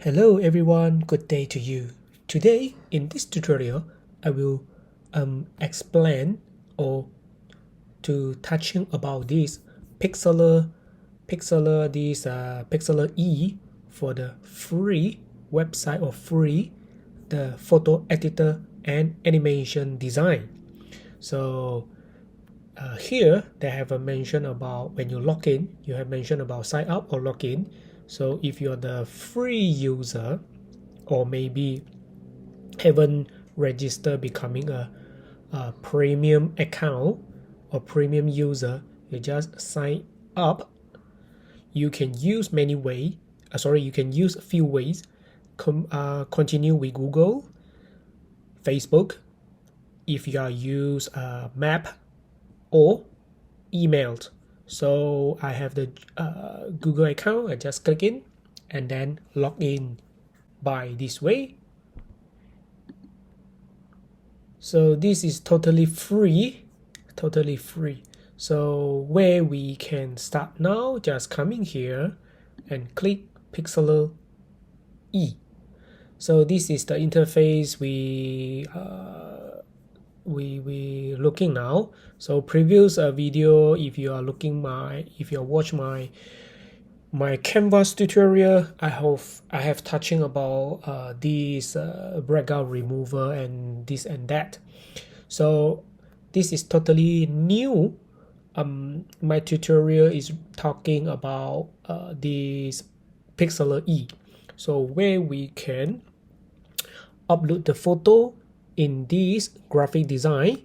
Hello everyone, good day to you. Today in this tutorial, I will explain or to touching about this Pixlr Pixlr E for the free website or free the photo editor and animation design. So here they have a mention about when you log in, you have mentioned about sign up or login. So if you're the free user or maybe haven't registered becoming a premium account or premium user, you just sign up. You can use many ways. You can use a few ways. Continue with Google, Facebook, if you are use map or emailed. So I have the Google account. I just click in and then log in by this way. So this is totally free. So where we can start now, just coming here and click Pixlr E. So this is the interface we looking now. So previous video, if you watch my canvas tutorial, I have touching about this background remover and this and that. So this is totally new. My tutorial is talking about this Pixlr E. So where we can upload the photo in this graphic design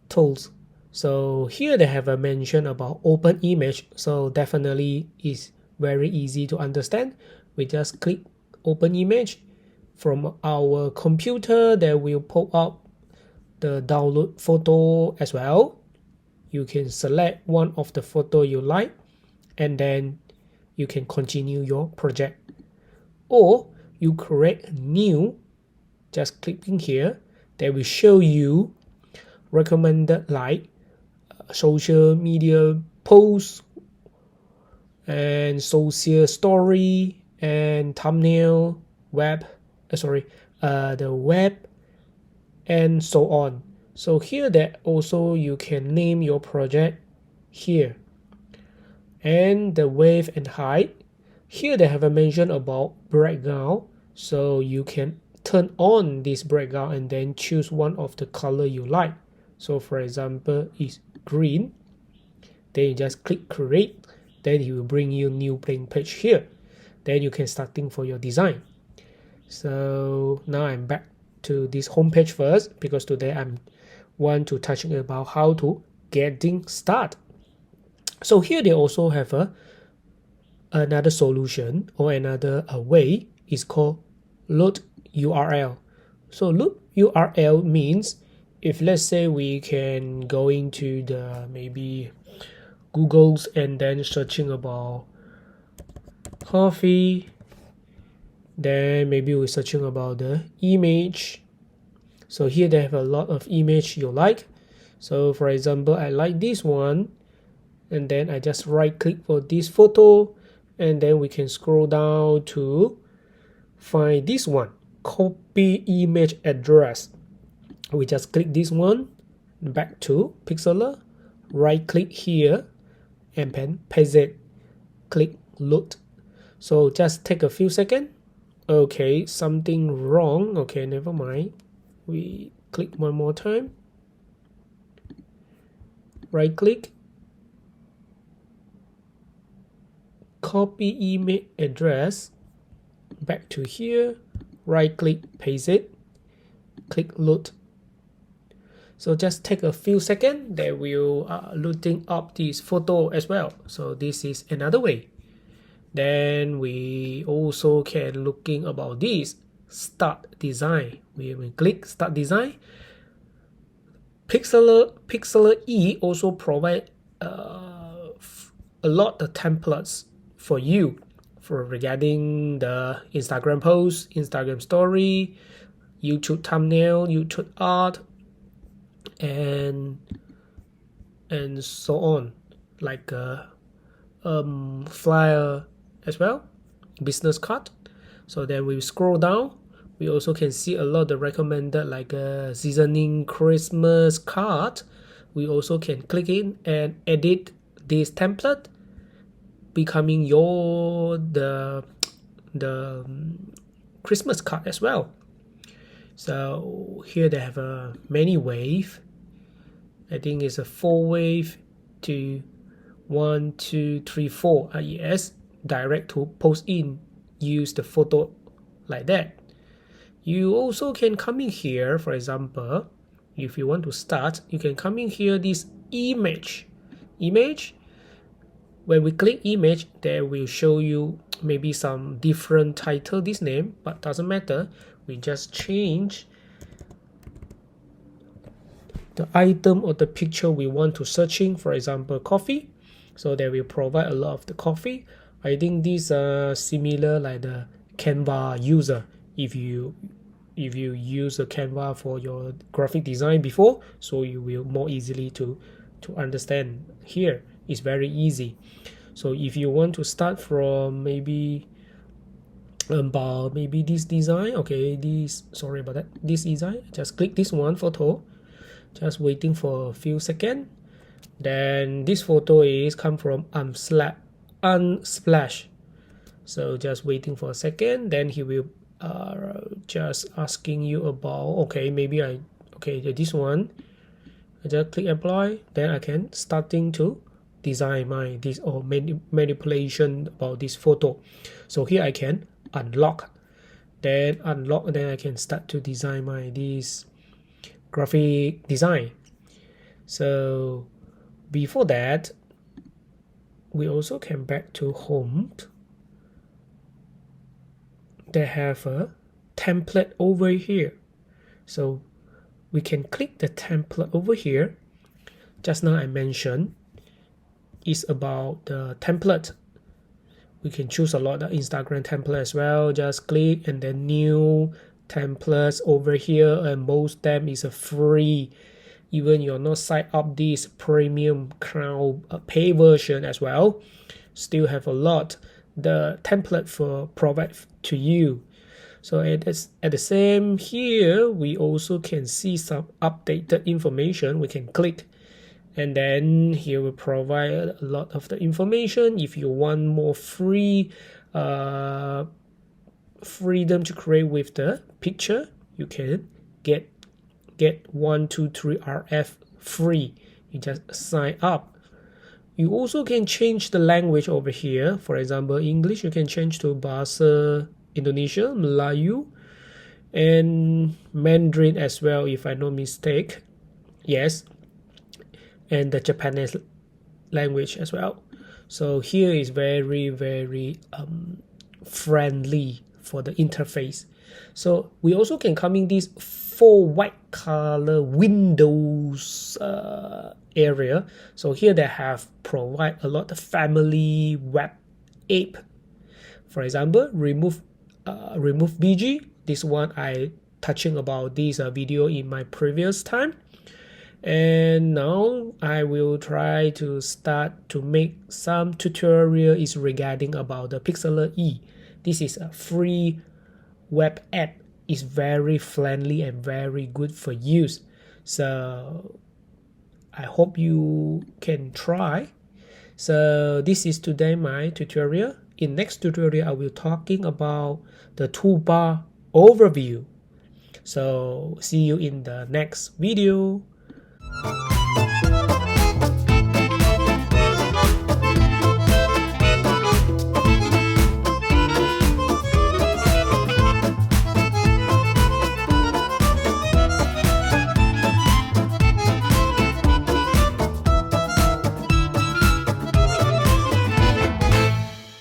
tools. So here they have a mention about open image. So definitely is very easy to understand. We just click open image from our computer. That will pop up the download photo as well. You can select one of the photo you like and then you can continue your project, or you create new. Just clicking here, they will show you recommended like social media posts and social story and thumbnail, the web and so on. So here that also you can name your project here, and the width and height. Here they have a mention about background, so you can turn on this background and then choose one of the color you like. So for example is green, then you just click create, then he will bring you new blank page here, then you can starting for your design. So now I'm back to this home page first, because today I'm want to touch about how to getting start. So here they also have another solution or another way is called load URL. So load URL means if let's say we can go into the maybe Google's and then searching about coffee, then maybe we're searching about the image. So here they have a lot of image you like. So for example, I like this one, and then I just right click for this photo, and then we can scroll down to find this one, copy image address. We just click this one, back to Pixlr, right click here and then paste it, click load. So just take a few seconds. Okay, something wrong. Okay, never mind. We click one more time, right click, copy email address, back to here, right click, paste it, click load. So just take a few seconds, they will loading up this photo as well. So this is another way. Then we also can looking about this start design. We will click start design. Pixlr E also provide a lot of templates for you for regarding the Instagram post, Instagram story, YouTube thumbnail, YouTube art, and so on, like flyer as well, business card. So then we scroll down. We also can see a lot of recommended like a seasoning Christmas card. We also can click in and edit this template, becoming the Christmas card as well. So here they have a many wave. I think it's a 4 wave to 1, 2, 3, 4. Yes, direct to post in. Use the photo like that. You also can come in here, for example, if you want to start, you can come in here this image. When we click image, they will show you maybe some different title, this name, but doesn't matter. We just change the item or the picture we want to searching, for example, coffee. So they will provide a lot of the coffee. I think these are similar like the Canva user. If you use a Canva for your graphic design before, so you will more easily to understand. Here is very easy. So if you want to start from maybe about maybe this design, okay, this, sorry about that, this design, just click this one photo, just waiting for a few seconds. Then this photo is come from Unsplash. So just waiting for a second, then he will just asking you about, okay, maybe this one. I just click apply, then I can starting to design my this or manipulation about this photo. So here I can unlock, then I can start to design my this graphic design. So before that, we also came back to home. They have a template over here, so we can click the template over here. Just now I mentioned is about the template. We can choose a lot of Instagram template as well. Just click and then new templates over here, and most of them is a free. Even you're not sign up this premium cloud pay version as well, still have a lot the template for provide to you. So at the same here, we also can see some updated information. We can click, and then here will provide a lot of the information. If you want more free freedom to create with the picture, you can get 1, 2, 3 RF free. You just sign up. You also can change the language over here. For example, English, you can change to Bahasa Indonesia, Melayu, and Mandarin as well, if I no mistake. Yes, and the Japanese language as well. So here is very, very friendly for the interface. So we also can come in this 4 white color windows area. So here they have provide a lot of family web app. For example, remove BG. This one I touching about this video in my previous time. And now I will try to start to make some tutorial is regarding about the Pixlr E. This is a free web app. It's very friendly and very good for use. So I hope you can try. So this is today my tutorial. In next tutorial I will talking about the toolbar overview. So see you in the next video.